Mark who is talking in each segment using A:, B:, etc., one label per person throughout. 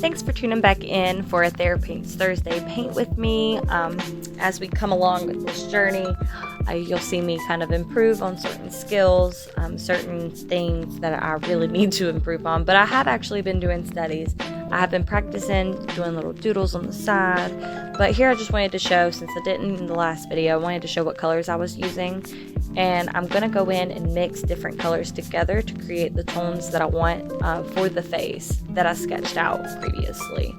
A: Thanks for tuning back in for a Therapaintz Thursday paint with me. As we come along with this journey, you'll see me kind of improve on certain skills, certain things that I really need to improve on. But I have actually been doing studies. I have been practicing doing little doodles on the side. But here I just wanted to show, since I didn't in the last video, I wanted to show what colors I was using. And I'm going to go in and mix different colors together to create the tones that I want for the face that I sketched out previously.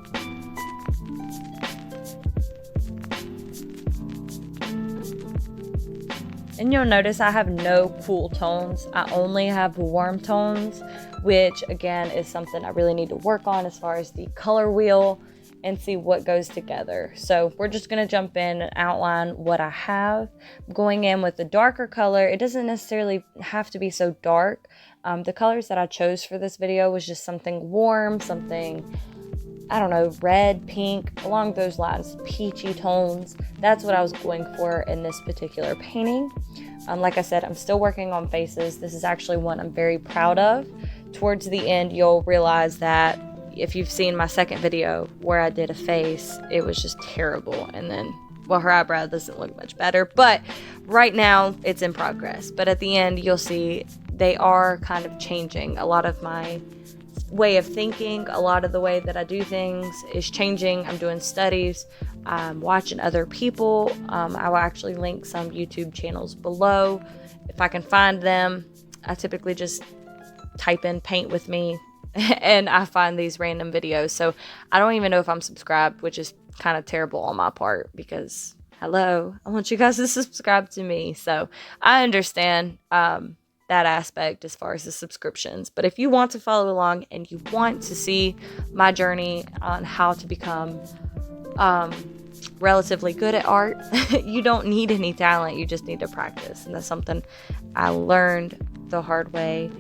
A: And you'll notice I have no cool tones. I only have warm tones, which again is something I really need to work on as far as the color wheel and see what goes together. So we're just gonna jump in and outline what I have. I'm going in with a darker color. It doesn't necessarily have to be so dark. The colors that I chose for this video was just something warm, something, I don't know, red, pink, along those lines, peachy tones. That's what I was going for in this particular painting. Like I said, I'm still working on faces. This is actually one I'm very proud of. Towards the end, you'll realize that if you've seen my second video where I did a face, it was just terrible. And then, well, her eyebrow doesn't look much better, but right now it's in progress. But at the end, you'll see they are kind of changing. A lot of my way of thinking, a lot of the way that I do things is changing. I'm doing studies, watching other people. I will actually link some YouTube channels below if I can find them. I typically just type in paint with me and I find these random videos. So I don't even know if I'm subscribed, which is kind of terrible on my part because hello, I want you guys to subscribe to me. So I understand that aspect as far as the subscriptions. But if you want to follow along and you want to see my journey on how to become relatively good at art, you don't need any talent. You just need to practice. And that's something I learned the hard way.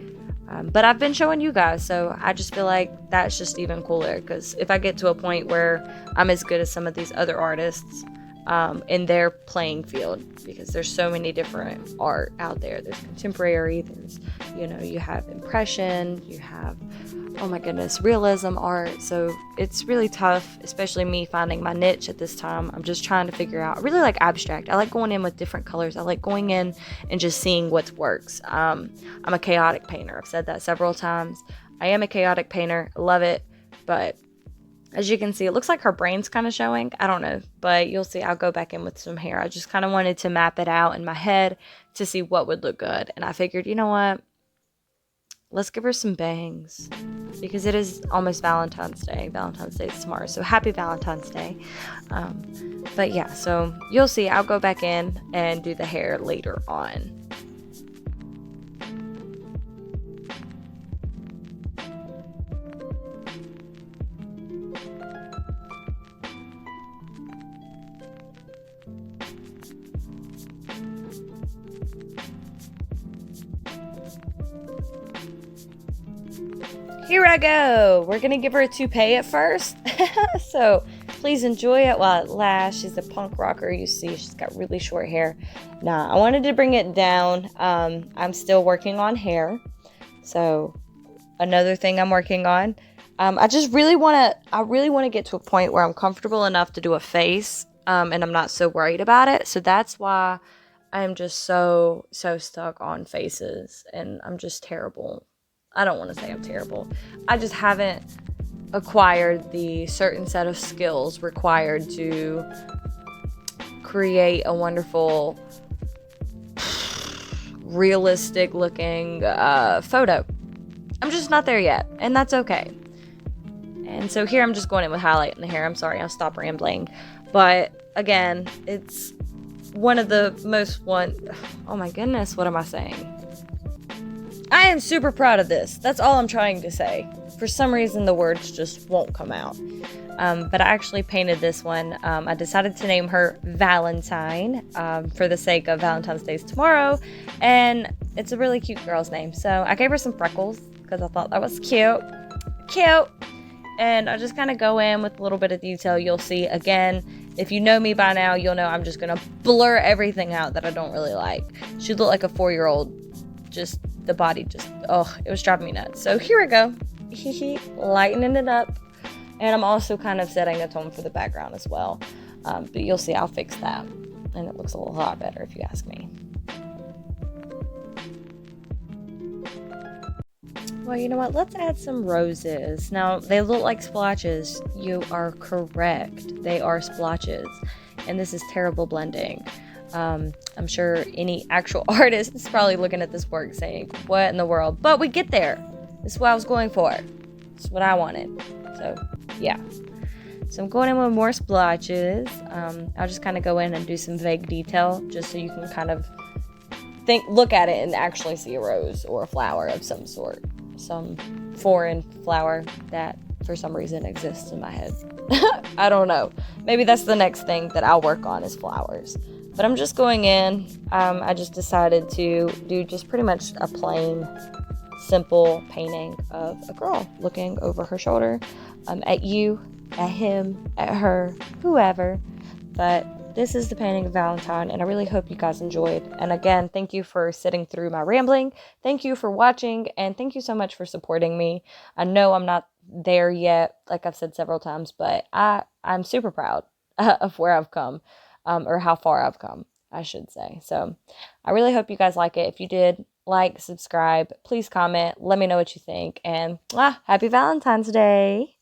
A: But I've been showing you guys, so I just feel like that's just even cooler, because if I get to a point where I'm as good as some of these other artists in their playing field, because there's so many different art out there. There's contemporary, there's, you know, you have impression, you have, oh my goodness, realism art. So it's really tough, especially me finding my niche at this time. I'm just trying to figure out. I really like abstract. I like going in with different colors. I like going in and just seeing what works. I'm a chaotic painter. I've said that several times. I am a chaotic painter. I love it. But as you can see, it looks like her brain's kind of showing. I don't know, but you'll see. I'll go back in with some hair. I just kind of wanted to map it out in my head to see what would look good. And I figured, you know what? Let's give her some bangs, because it is almost Valentine's Day. Valentine's Day is tomorrow, so happy Valentine's Day. But yeah, so you'll see. I'll go back in and do the hair later on. Here I go. We're gonna give her a toupee at first. So please enjoy it while it lasts. She's a punk rocker, you see. She's got really short hair. Now, I wanted to bring it down. I'm still working on hair. So another thing I'm working on. I really want to get to a point where I'm comfortable enough to do a face, and I'm not so worried about it. So that's why I'm just so stuck on faces, and I'm just terrible. I don't want to say I'm terrible. I just haven't acquired the certain set of skills required to create a wonderful, realistic looking photo. I'm just not there yet, and that's okay. And so here I'm just going in with highlight in the hair. I'm sorry, I'll stop rambling. But again, it's one of the most oh my goodness, what am I saying? I am super proud of this. That's all I'm trying to say. For some reason, the words just won't come out. But I actually painted this one. I decided to name her Valentine for the sake of Valentine's Day tomorrow. And it's a really cute girl's name. So I gave her some freckles because I thought that was cute. Cute! And I just kind of go in with a little bit of detail. You'll see, again, if you know me by now, you'll know I'm just going to blur everything out that I don't really like. She looked like a 4-year-old. Just the body just, oh, it was driving me nuts. So here we go. Lightening it up. And I'm also kind of setting a tone for the background as well. But you'll see I'll fix that. And it looks a lot better if you ask me. Well, you know what? Let's add some roses. Now, they look like splotches. You are correct. They are splotches. And this is terrible blending. I'm sure any actual artist is probably looking at this work saying, what in the world? But we get there. This is what I was going for. This is what I wanted. So, yeah. So I'm going in with more splotches. I'll just kind of go in and do some vague detail just so you can kind of look at it and actually see a rose or a flower of some sort. Some foreign flower that for some reason exists in my head. I don't know. Maybe that's the next thing that I'll work on is flowers. But I'm just going in. I just decided to do just pretty much a plain, simple painting of a girl looking over her shoulder at you, at him, at her, whoever. But this is the painting of Valentine, and I really hope you guys enjoyed. And again, thank you for sitting through my rambling. Thank you for watching, and thank you so much for supporting me. I know I'm not there yet, like I've said several times, but I'm super proud of where I've come, or how far I've come, I should say. So I really hope you guys like it. If you did, like, subscribe, please comment, let me know what you think, and happy Valentine's Day.